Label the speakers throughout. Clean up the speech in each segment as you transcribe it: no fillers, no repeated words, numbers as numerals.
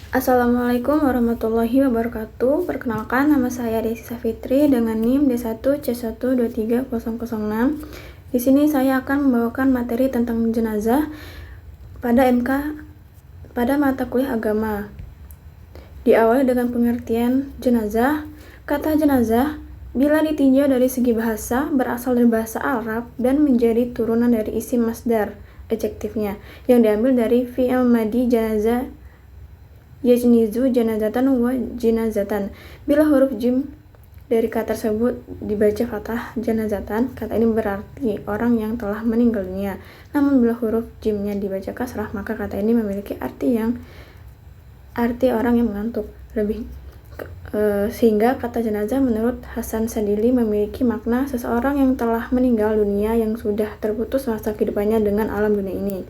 Speaker 1: Assalamualaikum warahmatullahi wabarakatuh. Perkenalkan, nama saya Desi Safitri dengan NIM D1C123006. Di sini saya akan membawakan materi tentang jenazah pada pada mata kuliah agama. Diawali dengan pengertian jenazah. Kata jenazah bila ditinjau dari segi bahasa berasal dari bahasa Arab dan menjadi turunan dari isim masdar adjektifnya yang diambil dari fi'il madi janazah yajnizu janazatan wa jinazatan. Bila huruf jim dari kata tersebut dibaca fathah janazatan, kata ini berarti orang yang telah meninggal dunia. Namun bila huruf jimnya dibaca kasrah, maka kata ini memiliki arti orang yang mengantuk. Sehingga kata jenazah menurut Hasan Sadili memiliki makna seseorang yang telah meninggal dunia yang sudah terputus masa kehidupannya dengan alam dunia ini.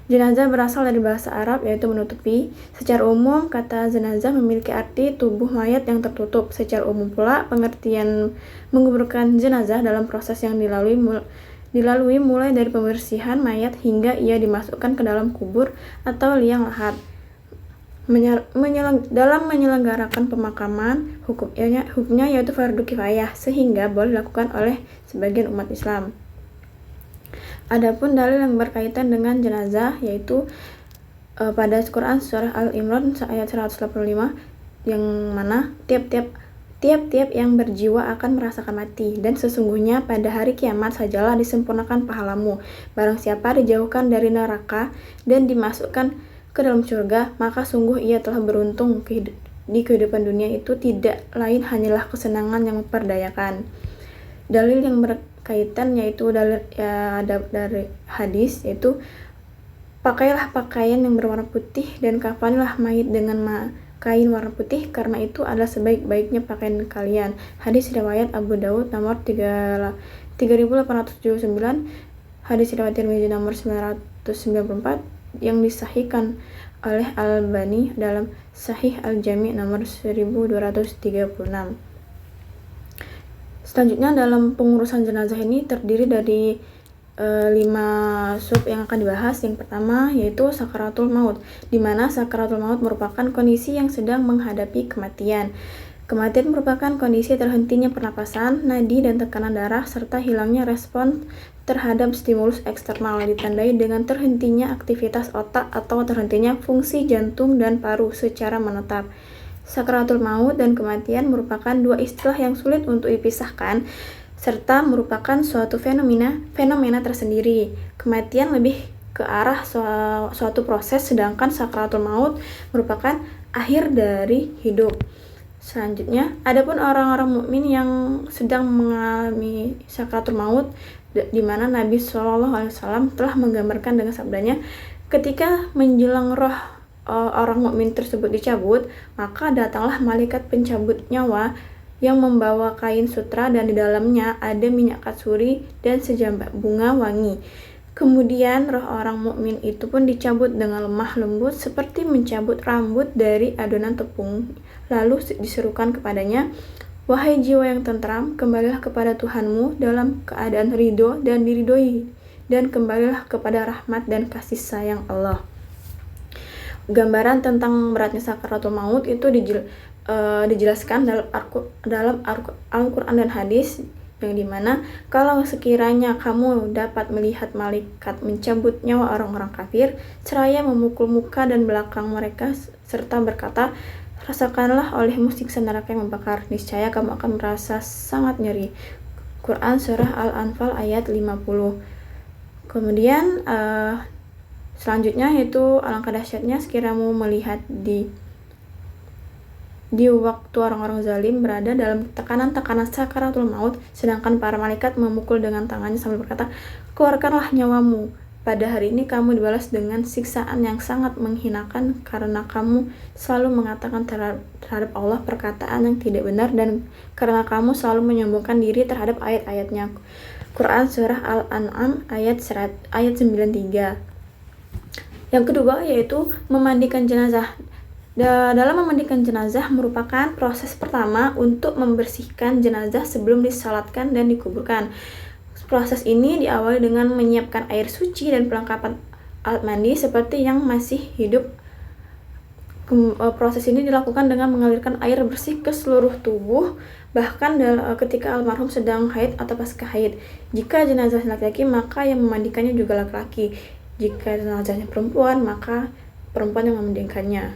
Speaker 1: Jenazah berasal dari bahasa Arab yaitu menutupi. Secara umum, kata jenazah memiliki arti tubuh mayat yang tertutup. Secara umum pula, pengertian menguburkan jenazah dalam proses yang dilalui mulai dari pembersihan mayat hingga ia dimasukkan ke dalam kubur atau liang lahat. Dalam menyelenggarakan pemakaman, hukumnya yaitu fardu kifayah sehingga boleh dilakukan oleh sebagian umat Islam. Adapun dalil yang berkaitan dengan jenazah yaitu pada Quran surah Al-Imran ayat 185 yang mana tiap-tiap yang berjiwa akan merasakan mati, dan sesungguhnya pada hari kiamat sajalah disempurnakan pahalamu. Barang siapa dijauhkan dari neraka dan dimasukkan ke dalam surga, maka sungguh ia telah beruntung. Di kehidupan dunia itu tidak lain hanyalah kesenangan yang memperdayakan. Dalil yang berkaitan yaitu dari hadis yaitu pakailah pakaian yang berwarna putih dan kafanilah mayit dengan kain warna putih, karena itu adalah sebaik-baiknya pakaian kalian. Hadis riwayat Abu Daud nomor 3879, hadis riwayat Tirmidzi nomor 994 yang disahihkan oleh Al-Albani dalam Sahih Al-Jami nomor 1236. Selanjutnya dalam pengurusan jenazah ini terdiri dari 5 sub yang akan dibahas. Yang pertama yaitu sakaratul maut, di mana sakaratul maut merupakan kondisi yang sedang menghadapi kematian. Kematian merupakan kondisi terhentinya pernapasan, nadi dan tekanan darah serta hilangnya respon terhadap stimulus eksternal, ditandai dengan terhentinya aktivitas otak atau terhentinya fungsi jantung dan paru secara menetap. Sakaratul maut dan kematian merupakan dua istilah yang sulit untuk dipisahkan serta merupakan suatu fenomena tersendiri. Kematian lebih ke arah suatu proses, sedangkan sakaratul maut merupakan akhir dari hidup. Selanjutnya, adapun orang-orang mukmin yang sedang mengalami sakaratul maut, di mana Nabi SAW telah menggambarkan dengan sabdanya, ketika menjelang roh orang mukmin tersebut dicabut, maka datanglah malaikat pencabut nyawa yang membawa kain sutra dan di dalamnya ada minyak katsuri dan sejambak bunga wangi. Kemudian roh orang mukmin itu pun dicabut dengan lemah lembut seperti mencabut rambut dari adonan tepung. Lalu diserukan kepadanya, "Wahai jiwa yang tentram, kembalilah kepada Tuhanmu dalam keadaan ridho dan diridhoi, dan kembalilah kepada rahmat dan kasih sayang Allah." Gambaran tentang beratnya sakaratul maut itu dijelaskan dalam Al-Quran dan hadis, yang dimana kalau sekiranya kamu dapat melihat malaikat mencabut nyawa orang-orang kafir seraya memukul muka dan belakang mereka serta berkata, "Rasakanlah olehmu siksa neraka yang membakar, niscaya kamu akan merasa sangat nyeri." Quran surah Al-Anfal ayat 50. Kemudian selanjutnya yaitu alangkah dahsyatnya sekiramu melihat di waktu orang-orang zalim berada dalam tekanan-tekanan sakaratul maut, sedangkan para malaikat memukul dengan tangannya sambil berkata, "Keluarkanlah nyawamu. Pada hari ini kamu dibalas dengan siksaan yang sangat menghinakan karena kamu selalu mengatakan terhadap Allah perkataan yang tidak benar dan karena kamu selalu menyombongkan diri terhadap ayat-ayatnya." Quran surah Al-An'am ayat 93. Yang kedua yaitu memandikan jenazah. Dalam memandikan jenazah merupakan proses pertama untuk membersihkan jenazah sebelum disalatkan dan dikuburkan. Proses ini diawali dengan menyiapkan air suci dan perlengkapan alat mandi seperti yang masih hidup. Proses ini dilakukan dengan mengalirkan air bersih ke seluruh tubuh, bahkan ketika almarhum sedang haid atau pasca haid. Jika jenazah laki-laki, maka yang memandikannya juga laki-laki. Jika jenazahnya perempuan, maka perempuan yang memandikannya.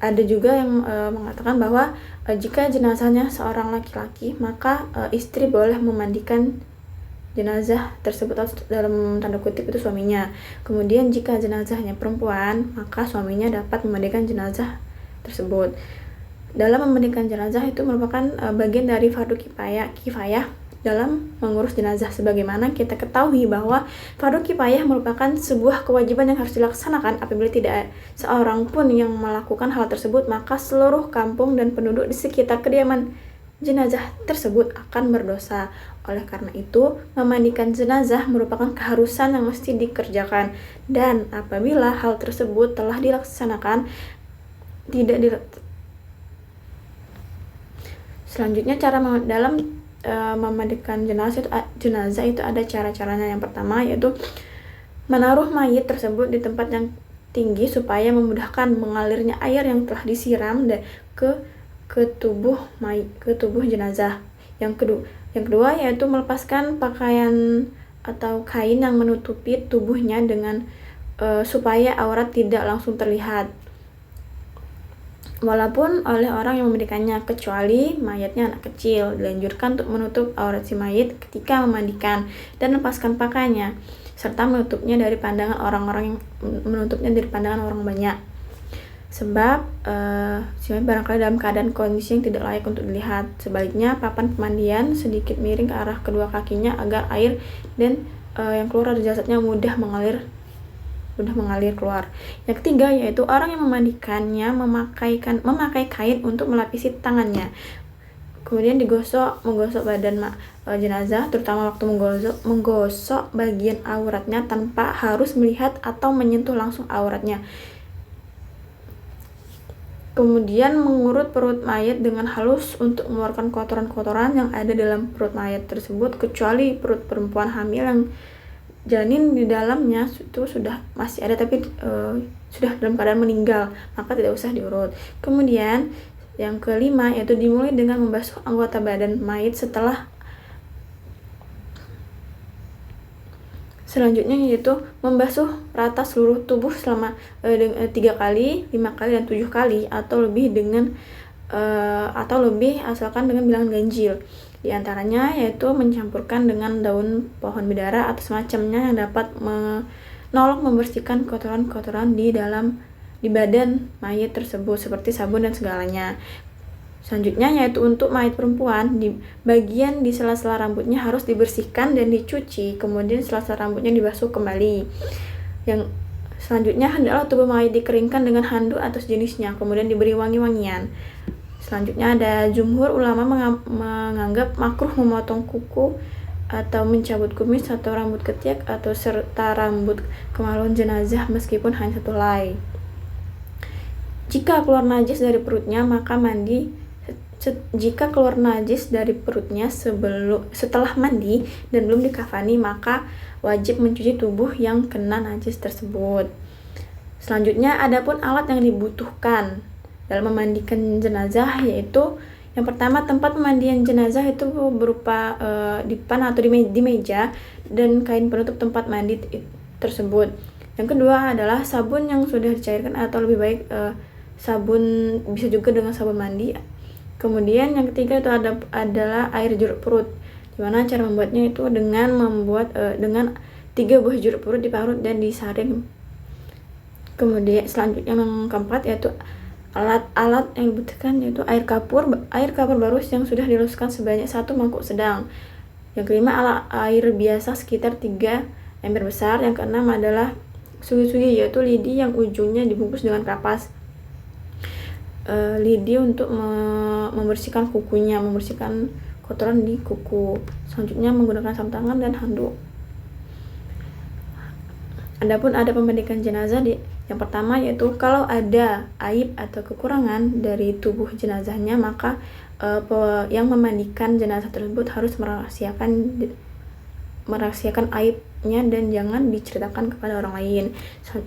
Speaker 1: Ada juga yang mengatakan bahwa jika jenazahnya seorang laki-laki, maka istri boleh memandikan jenazah tersebut, atau dalam tanda kutip itu suaminya. Kemudian jika jenazahnya perempuan, maka suaminya dapat memandikan jenazah tersebut. Dalam memandikan jenazah itu merupakan bagian dari fardu kifayah dalam mengurus jenazah. Sebagaimana kita ketahui bahwa fardu kifayah merupakan sebuah kewajiban yang harus dilaksanakan. Apabila tidak seorang pun yang melakukan hal tersebut, maka seluruh kampung dan penduduk di sekitar kediaman jenazah tersebut akan berdosa. Oleh karena itu, memandikan jenazah merupakan keharusan yang mesti dikerjakan, dan apabila hal tersebut telah dilaksanakan, selanjutnya cara dalam memandikan jenazah itu ada cara-caranya. Yang pertama yaitu menaruh mayit tersebut di tempat yang tinggi supaya memudahkan mengalirnya air yang telah disiram ke tubuh jenazah. Yang kedua yaitu melepaskan pakaian atau kain yang menutupi tubuhnya dengan supaya aurat tidak langsung terlihat walaupun oleh orang yang memandikannya, kecuali mayatnya anak kecil. Dianjurkan untuk menutup aurat si mayit ketika memandikan dan lepaskan pakaiannya, serta menutupnya dari pandangan orang banyak. Sebab si mayit barangkali dalam keadaan kondisi yang tidak layak untuk dilihat. Sebaliknya, papan pemandian sedikit miring ke arah kedua kakinya agar air dan yang keluar dari jasadnya mudah mengalir keluar. Yang ketiga yaitu orang yang memandikannya memakai kain untuk melapisi tangannya. Kemudian menggosok badan jenazah, terutama waktu menggosok bagian auratnya tanpa harus melihat atau menyentuh langsung auratnya. Kemudian mengurut perut mayat dengan halus untuk mengeluarkan kotoran-kotoran yang ada dalam perut mayat tersebut, kecuali perut perempuan hamil yang janin di dalamnya itu masih ada tapi sudah dalam keadaan meninggal, maka tidak usah diurut. Kemudian yang kelima yaitu dimulai dengan membasuh anggota badan mayit selanjutnya yaitu membasuh rata seluruh tubuh selama 3 kali, 5 kali, dan 7 kali atau lebih asalkan dengan bilangan ganjil. Di antaranya yaitu mencampurkan dengan daun pohon bidara atau semacamnya yang dapat menolong membersihkan kotoran-kotoran di badan mayit tersebut seperti sabun dan segalanya. Selanjutnya yaitu untuk mayit perempuan, di bagian di sela-sela rambutnya harus dibersihkan dan dicuci, kemudian sela-sela rambutnya dibasuh kembali. Yang selanjutnya hendaklah tubuh mayit dikeringkan dengan handuk atau sejenisnya, kemudian diberi wangi-wangian. Selanjutnya ada jumhur ulama menganggap makruh memotong kuku atau mencabut kumis atau rambut ketiak atau serta rambut kemaluan jenazah meskipun hanya satu helai. Jika keluar najis dari perutnya maka mandi. Jika keluar najis dari perutnya setelah mandi dan belum dikafani, maka wajib mencuci tubuh yang kena najis tersebut. Selanjutnya adapun alat yang dibutuhkan dalam memandikan jenazah yaitu yang pertama, tempat pemandian jenazah itu berupa dipan atau di meja dan kain penutup tempat mandi tersebut. Yang kedua adalah sabun yang sudah dicairkan atau lebih baik sabun, bisa juga dengan sabun mandi. Kemudian yang ketiga itu adalah air jeruk purut. Dimana cara membuatnya itu dengan 3 buah jeruk purut diparut dan disaring. Kemudian selanjutnya yang keempat yaitu alat-alat yang dibutuhkan yaitu air kapur barus yang sudah dihaluskan sebanyak 1 mangkuk sedang. Yang kelima air biasa sekitar 3 ember besar. Yang keenam adalah sugi-sugi yaitu lidi yang ujungnya dibungkus dengan kapas. Lidi untuk membersihkan kukunya, membersihkan kotoran di kuku. Selanjutnya menggunakan sarung tangan dan handuk. Adapun ada pemandikan jenazah yang pertama yaitu kalau ada aib atau kekurangan dari tubuh jenazahnya, maka yang memandikan jenazah tersebut harus merahasiakan aibnya dan jangan diceritakan kepada orang lain.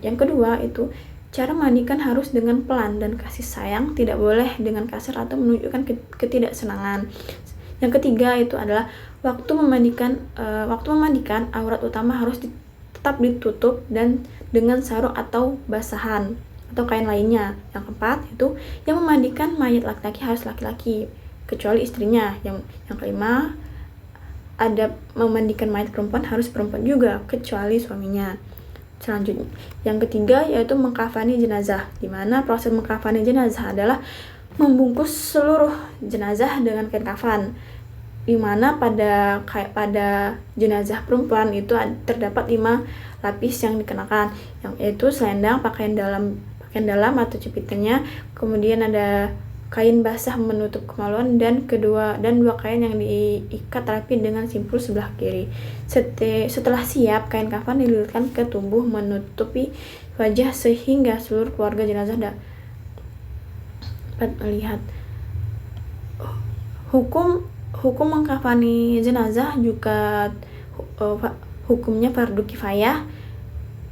Speaker 1: Yang kedua itu Cara memandikan harus dengan pelan dan kasih sayang, tidak boleh dengan kasar atau menunjukkan ketidaksenangan. Yang ketiga itu adalah waktu memandikan aurat utama harus tetap ditutup dan dengan sarung atau basahan atau kain lainnya. Yang keempat itu yang memandikan mayat laki-laki harus laki-laki kecuali istrinya. Yang kelima ada memandikan mayat perempuan harus perempuan juga kecuali suaminya. Selanjutnya, yang ketiga yaitu mengkafani jenazah, di mana proses mengkafani jenazah adalah membungkus seluruh jenazah dengan kain kafan, di mana pada jenazah perempuan itu terdapat 5 lapis yang dikenakan, yaitu selendang, pakaian dalam atau cepitannya, kemudian ada kain basah menutup kemaluan dan dua kain yang diikat rapi dengan simpul sebelah kiri. Setelah siap, kain kafan dililitkan ke tubuh menutupi wajah sehingga seluruh keluarga jenazah dapat melihat. Hukum mengkafani jenazah juga hukumnya fardu kifayah.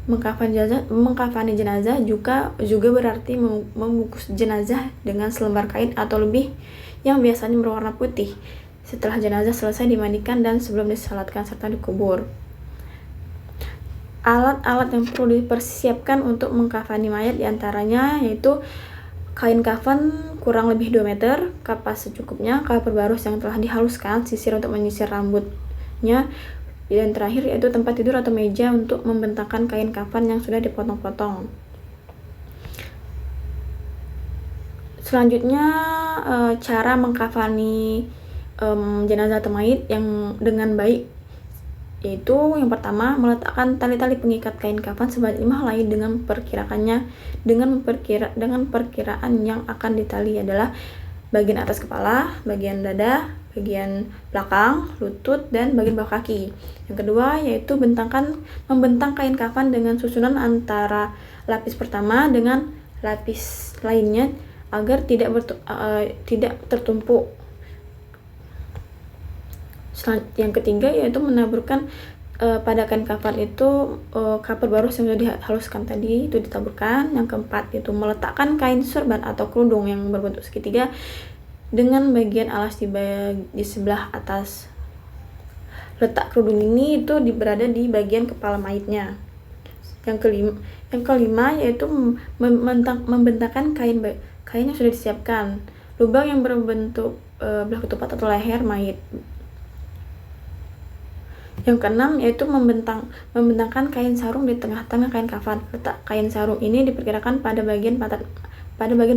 Speaker 1: Mengkafani jenazah juga berarti membungkus jenazah dengan selembar kain atau lebih yang biasanya berwarna putih setelah jenazah selesai dimandikan dan sebelum disalatkan serta dikubur. Alat-alat yang perlu dipersiapkan untuk mengkafani mayat diantaranya yaitu kain kafan kurang lebih 2 meter, kapas secukupnya, kapur barus yang telah dihaluskan, sisir untuk menyisir rambutnya, dan terakhir yaitu tempat tidur atau meja untuk membentangkan kain kafan yang sudah dipotong-potong. Selanjutnya cara mengkafani jenazah atau mayit yang dengan baik, yaitu yang pertama meletakkan tali-tali pengikat kain kafan sebanyak 5 helai dengan perkiraan yang akan ditali adalah bagian atas kepala, bagian dada, bagian belakang, lutut, dan bagian bawah kaki. Yang kedua yaitu membentang kain kafan dengan susunan antara lapis pertama dengan lapis lainnya agar tidak tertumpuk. Yang ketiga yaitu menaburkan pada kain kafan itu kapur barus yang sudah dihaluskan tadi itu ditaburkan. Yang keempat yaitu meletakkan kain sorban atau kerudung yang berbentuk segitiga dengan bagian alas di sebelah atas. Letak kerudung ini itu berada di bagian kepala mayitnya. Yang kelima yaitu membentangkan kain yang sudah disiapkan, lubang yang berbentuk belah ketupat atau leher mayit. Yang keenam yaitu membentangkan kain sarung di tengah-tengah kain kafan. Letak kain sarung ini diperkirakan pada bagian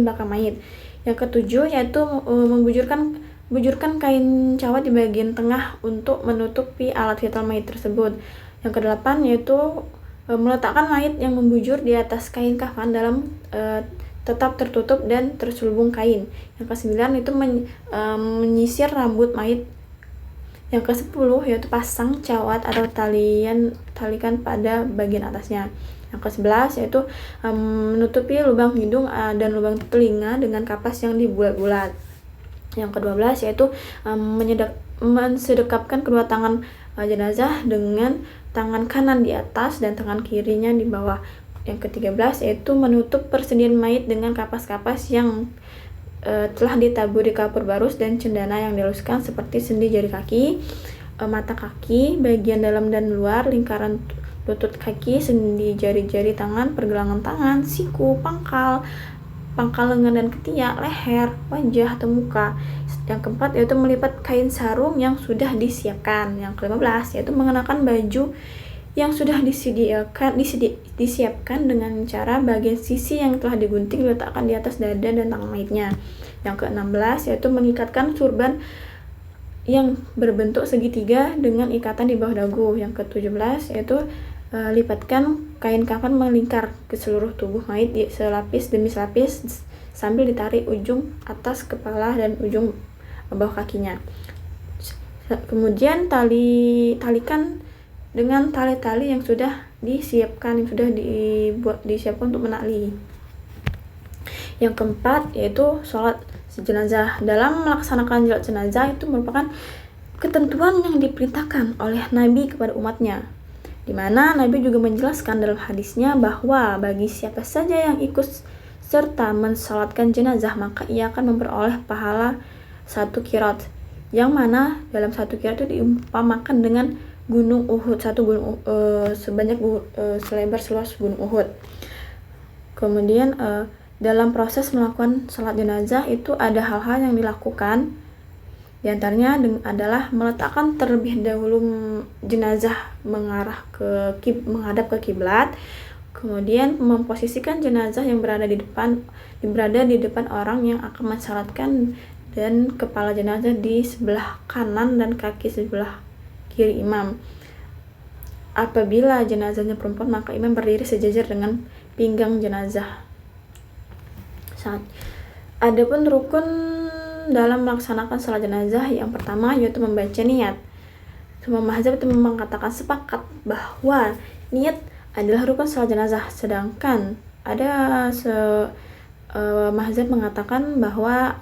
Speaker 1: belakang mayit. Yang ketujuh yaitu membujurkan kain cawat di bagian tengah untuk menutupi alat vital mayit tersebut. Yang kedelapan yaitu meletakkan mayit yang membujur di atas kain kafan dalam tetap tertutup dan terselubung kain. Yang kesembilan itu menyisir rambut mayit. Yang ke-10 yaitu pasang cawat atau talikan pada bagian atasnya. Yang ke-11 yaitu menutupi lubang hidung dan lubang telinga dengan kapas yang dibulat-bulat. Yang ke-12 yaitu mensedekapkan kedua tangan jenazah dengan tangan kanan di atas dan tangan kirinya di bawah. Yang ke-13 yaitu menutup persediaan mayit dengan kapas-kapas yang telah ditaburi kapur barus dan cendana yang dihaluskan seperti sendi jari kaki, mata kaki, bagian dalam dan luar, lingkaran lutut kaki, sendi jari-jari tangan, pergelangan tangan, siku, pangkal lengan dan ketiak, leher, wajah atau muka. Yang keempat yaitu melipat kain sarung yang sudah disiapkan. Yang ke-15 yaitu mengenakan baju yang sudah disiapkan dengan cara bagian sisi yang telah digunting diletakkan di atas dada dan tangan mayitnya. Yang ke-16 yaitu mengikatkan surban yang berbentuk segitiga dengan ikatan di bawah dagu. Yang ke-17 yaitu lipatkan kain kafan melingkar ke seluruh tubuh mayit selapis demi selapis sambil ditarik ujung atas kepala dan ujung bawah kakinya. Kemudian talikan dengan tali-tali yang sudah disiapkan, disiapkan untuk menali. Yang keempat yaitu sholat jenazah. Dalam melaksanakan sholat jenazah itu merupakan ketentuan yang diperintahkan oleh Nabi kepada umatnya. di mana Nabi juga menjelaskan dalam hadisnya bahwa bagi siapa saja yang ikut serta mensalatkan jenazah maka ia akan memperoleh pahala 1 qirat, yang mana dalam 1 qirat itu diumpamakan dengan gunung Uhud, selebar seluas gunung Uhud. Kemudian dalam proses melakukan salat jenazah itu ada hal-hal yang dilakukan. Di antaranya adalah meletakkan terlebih dahulu jenazah menghadap ke kiblat, kemudian memposisikan jenazah yang berada di depan orang yang akan mensalatkan, dan kepala jenazah di sebelah kanan dan kaki sebelah kiri imam. Apabila jenazahnya perempuan maka imam berdiri sejajar dengan pinggang jenazah. Adapun rukun dalam melaksanakan salat jenazah yang pertama yaitu membaca niat. Semua mazhab itu mengatakan sepakat bahwa niat adalah rukun salat jenazah, sedangkan ada mazhab mengatakan bahwa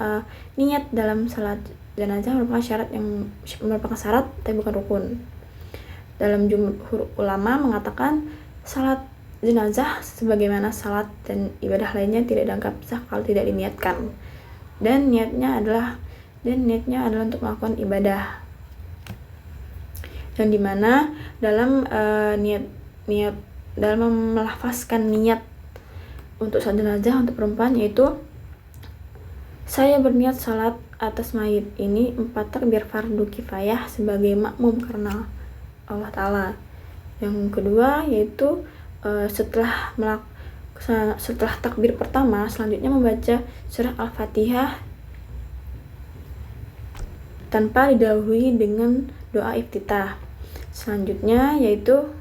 Speaker 1: niat dalam salat jenazah merupakan syarat tapi bukan rukun. Dalam jumhur ulama mengatakan salat jenazah sebagaimana salat dan ibadah lainnya tidak dianggap sah kalau tidak diniatkan. Dan niatnya adalah untuk melakukan ibadah, yang dimana dalam dalam melafazkan niat untuk salat jenazah untuk perempuan yaitu saya berniat salat atas mayit ini 4 takbir fardu kifayah sebagai makmum karena Allah Ta'ala. Yang kedua yaitu setelah takbir pertama selanjutnya membaca surah Al-Fatihah tanpa didahului dengan doa iftitah. Selanjutnya yaitu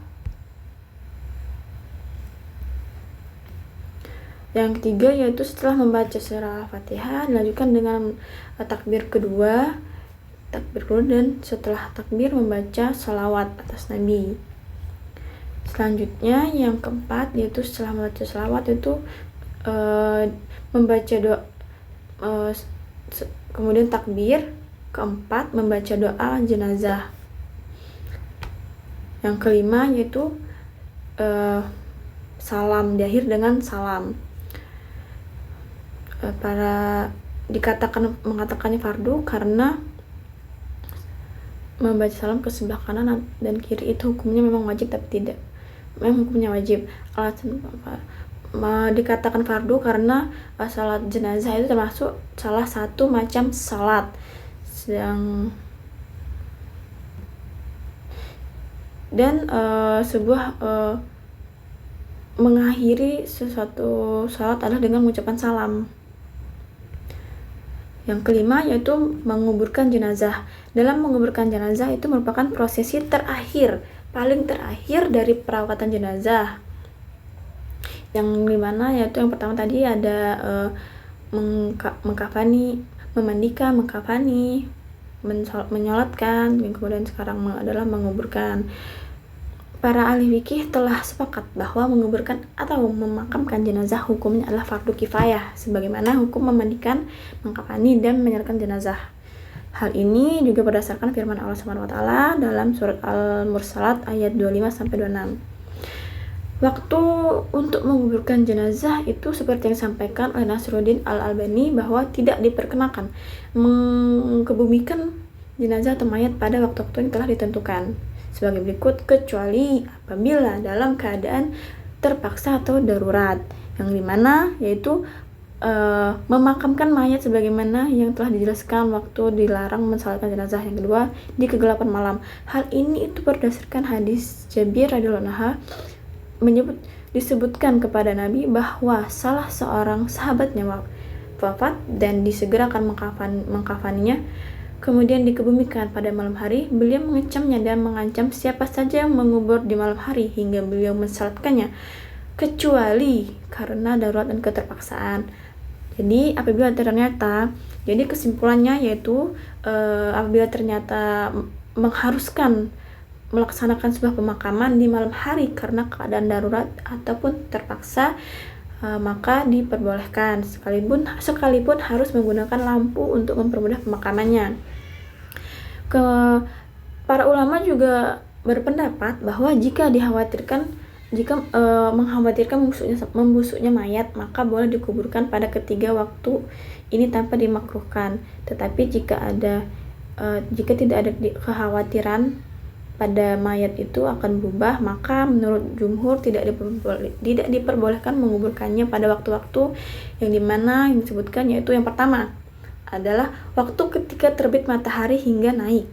Speaker 1: yang ketiga yaitu setelah membaca surah Al-Fatihah dilanjutkan dengan takbir kedua dan setelah takbir membaca salawat atas Nabi. Selanjutnya yang keempat yaitu setelah membaca salawat itu membaca doa, kemudian takbir keempat membaca doa jenazah. Yang kelima yaitu salam, diakhir dengan salam. Mengatakannya fardu karena membaca salam ke sebelah kanan dan kiri itu hukumnya memang wajib tapi tidak. Memang hukumnya wajib. Alasan dikatakan fardu karena salat jenazah itu termasuk salah satu macam salat. Mengakhiri sesuatu salat adalah dengan mengucapkan salam. Yang kelima yaitu menguburkan jenazah. Dalam menguburkan jenazah itu merupakan prosesi paling terakhir dari perawatan jenazah. Yang dimana yaitu yang pertama tadi ada mengkafani, memandikan, mengkafani, menyolatkan, dan kemudian sekarang adalah menguburkan. Para ahli fikih telah sepakat bahwa menguburkan atau memakamkan jenazah hukumnya adalah fardu kifayah, sebagaimana hukum memandikan, mengkafani, dan menyolatkan jenazah. Hal ini juga berdasarkan firman Allah SWT dalam surat Al-Mursalat ayat 25-26. Waktu untuk menguburkan jenazah itu seperti yang disampaikan oleh Nasruddin Al-Albani bahwa tidak diperkenakan mengebumikan jenazah atau mayat pada waktu-waktu yang telah ditentukan sebagai berikut, kecuali apabila dalam keadaan terpaksa atau darurat, yang dimana yaitu memakamkan mayat sebagaimana yang telah dijelaskan waktu dilarang mensalatkan jenazah. Yang kedua, di kegelapan malam. Hal ini itu berdasarkan hadis Jabir radhiyallahu anhu disebutkan kepada Nabi bahwa salah seorang sahabatnya wafat dan disegerakan mengkafaninya, kemudian dikebumikan pada malam hari. Beliau mengecamnya dan mengancam siapa saja yang mengubur di malam hari hingga beliau mensalatkannya, kecuali karena darurat dan keterpaksaan. Jadi kesimpulannya yaitu apabila ternyata mengharuskan melaksanakan sebuah pemakaman di malam hari karena keadaan darurat ataupun terpaksa, maka diperbolehkan sekalipun harus menggunakan lampu untuk mempermudah pemakamannya. Para ulama juga berpendapat bahwa jika mengkhawatirkan membusuknya mayat, maka boleh dikuburkan pada ketiga waktu ini tanpa dimakruhkan. Tetapi jika tidak ada kekhawatiran pada mayat itu akan berubah, maka menurut jumhur tidak diperbolehkan menguburkannya pada waktu-waktu yang dimana yang disebutkan, yaitu yang pertama adalah waktu ketika terbit matahari hingga naik,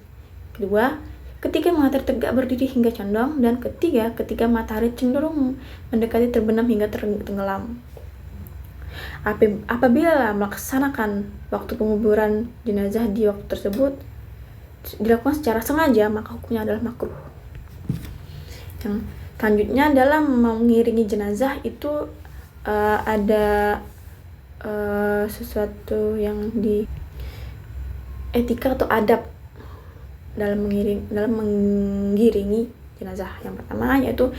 Speaker 1: kedua ketika matahari tegak berdiri hingga condong, dan ketiga ketika matahari cenderung mendekati terbenam hingga tenggelam. Apabila melaksanakan waktu penguburan jenazah di waktu tersebut dilakukan secara sengaja, maka hukumnya adalah makruh. Yang selanjutnya dalam mengiringi jenazah itu ada sesuatu yang di etika atau adab dalam mengiringi jenazah. Yang pertama yaitu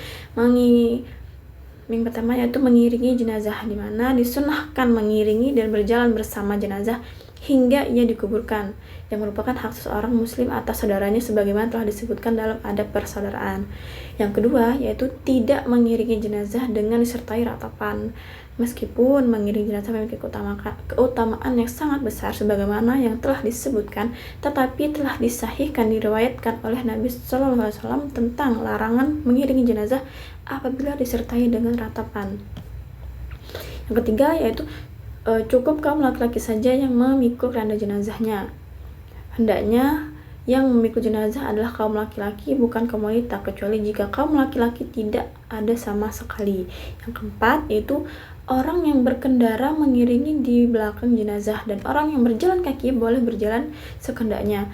Speaker 1: mengiringi jenazah, di mana disunahkan mengiringi dan berjalan bersama jenazah hingga ia dikuburkan, yang merupakan hak seseorang muslim atas saudaranya sebagaimana telah disebutkan dalam adab persaudaraan. Yang kedua yaitu tidak mengiringi jenazah dengan disertai ratapan. Meskipun mengiringi jenazah memiliki keutamaan yang sangat besar sebagaimana yang telah disebutkan, tetapi telah disahihkan diriwayatkan oleh Nabi SAW tentang larangan mengiringi jenazah apabila disertai dengan ratapan. Yang ketiga yaitu cukup kaum laki-laki saja yang memikul keranda jenazahnya. Hendaknya yang memikul jenazah adalah kaum laki-laki, bukan kaum wanita, kecuali jika kaum laki-laki tidak ada sama sekali. Yang keempat yaitu orang yang berkendara mengiringi di belakang jenazah, dan orang yang berjalan kaki boleh berjalan sekendaknya.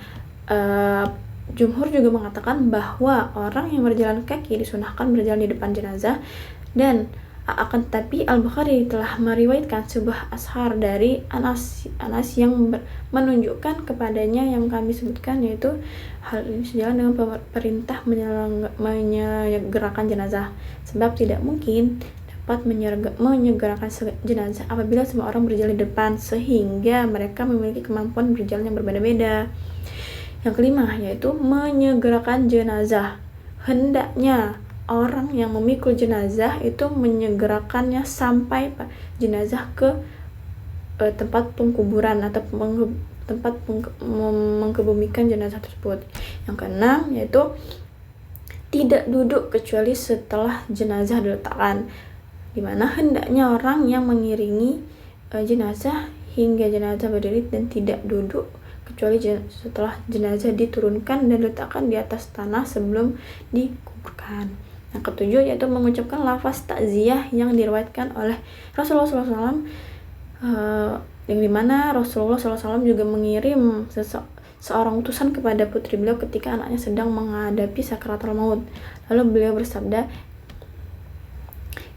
Speaker 1: Jumhur juga mengatakan bahwa orang yang berjalan kaki disunahkan berjalan di depan jenazah, dan akan tetapi Al-Bukhari telah meriwayatkan sebuah ashar dari Anas yang menunjukkan kepadanya yang kami sebutkan, yaitu hal ini sejalan dengan perintah menyegerakan jenazah, sebab tidak mungkin dapat menyegerakan jenazah apabila semua orang berjalan di depan, sehingga mereka memiliki kemampuan berjalan yang berbeda-beda. Yang kelima yaitu menyegerakan jenazah. Hendaknya orang yang memikul jenazah itu menyegerakannya sampai jenazah ke tempat pengkuburan atau tempat mengkebumikan jenazah tersebut. Yang keenam yaitu tidak duduk kecuali setelah jenazah diletakkan, di mana hendaknya orang yang mengiringi jenazah hingga jenazah berdiri dan tidak duduk kecuali setelah jenazah diturunkan dan diletakkan di atas tanah sebelum dikuburkan. Yang ketujuh yaitu mengucapkan lafaz takziah yang diriwayatkan oleh Rasulullah SAW, yang dimana Rasulullah SAW juga mengirim seorang utusan kepada putri beliau ketika anaknya sedang menghadapi sakaratul maut. Lalu beliau bersabda,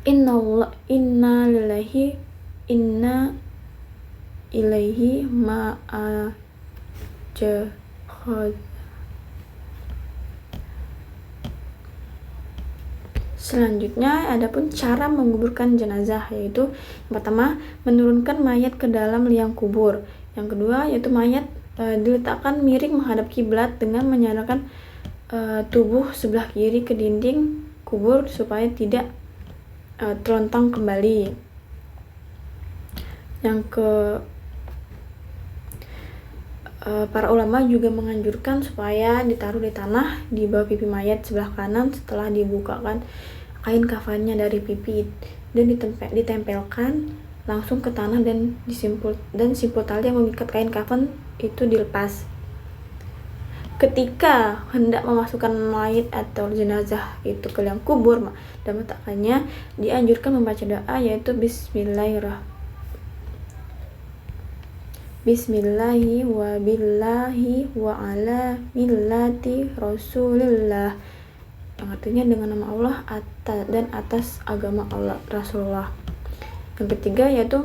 Speaker 1: Inna ilaihi Selanjutnya adapun cara menguburkan jenazah, yaitu yang pertama menurunkan mayat ke dalam liang kubur. Yang kedua yaitu mayat diletakkan miring menghadap kiblat dengan menyandarkan tubuh sebelah kiri ke dinding kubur supaya tidak terlentang kembali. Para ulama juga menganjurkan supaya ditaruh di tanah di bawah pipi mayat sebelah kanan setelah dibukakan kain kafannya dari pipi, dan ditempelkan langsung ke tanah, dan simpul tali yang mengikat kain kafan itu dilepas. Ketika hendak memasukkan mayat atau jenazah itu ke liang kubur dan meletakkannya, dianjurkan membaca doa yaitu Bismillahi wa billahi wa ala millati Rasulillah, yang artinya dengan nama Allah dan atas agama Allah Rasulullah. Yang ketiga yaitu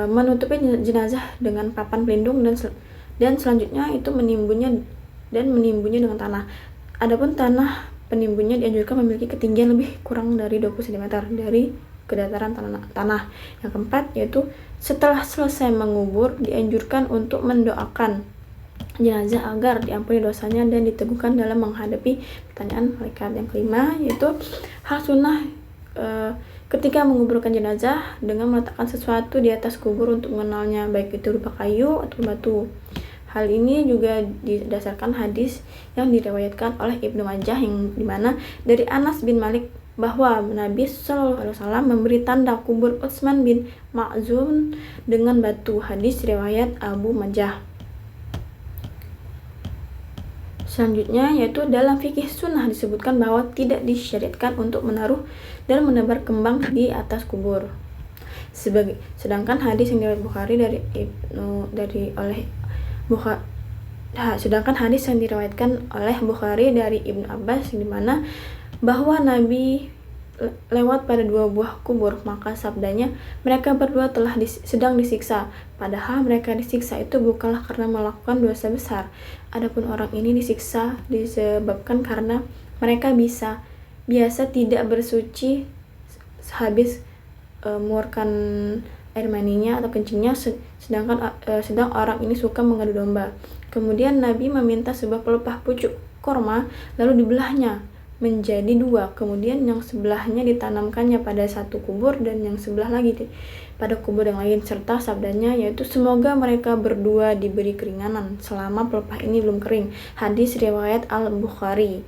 Speaker 1: menutupi jenazah dengan papan pelindung, dan selanjutnya itu menimbunnya dengan tanah. Adapun tanah penimbunnya dianjurkan memiliki ketinggian lebih kurang dari 20 cm dari kedataran tanah. Yang keempat yaitu setelah selesai mengubur dianjurkan untuk mendoakan jenazah agar diampuni dosanya dan diteguhkan dalam menghadapi pertanyaan malaikat. Yang kelima yaitu hal sunnah ketika menguburkan jenazah dengan meletakkan sesuatu di atas kubur untuk mengenalnya, baik itu berupa kayu atau batu. Hal ini juga didasarkan hadis yang diriwayatkan oleh Ibnu Majah yang dimana dari Anas bin Malik bahwa Nabi SAW memberi tanda kubur Utsman bin Ma'zun dengan batu. Hadis riwayat Abu Majah. Selanjutnya yaitu dalam fikih sunnah disebutkan bahwa tidak disyariatkan untuk menaruh dan menebar kembang di atas kubur. Sedangkan hadis yang diriwayatkan Bukhari oleh Bukhari dari Ibnu Abbas yang dimana bahwa Nabi lewat pada dua buah kubur, maka sabdanya, mereka berdua telah sedang disiksa, padahal mereka disiksa itu bukanlah karena melakukan dosa besar. Adapun orang ini disiksa disebabkan karena mereka biasa tidak bersuci sehabis mengeluarkan air maninya atau kencingnya, sedang orang ini suka mengadu domba. Kemudian Nabi meminta sebuah pelepah pucuk korma, lalu dibelahnya menjadi dua, kemudian yang sebelahnya ditanamkannya pada satu kubur dan yang sebelah lagi pada kubur yang lain, serta sabdanya yaitu semoga mereka berdua diberi keringanan selama pelepah ini belum kering. Hadis riwayat Al-Bukhari.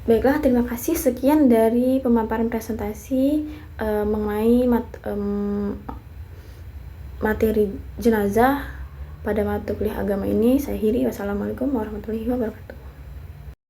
Speaker 1: Baiklah, terima kasih. Sekian dari pemaparan presentasi mengenai materi jenazah pada mata kuliah agama ini. Saya akhiri. Wassalamualaikum warahmatullahi wabarakatuh.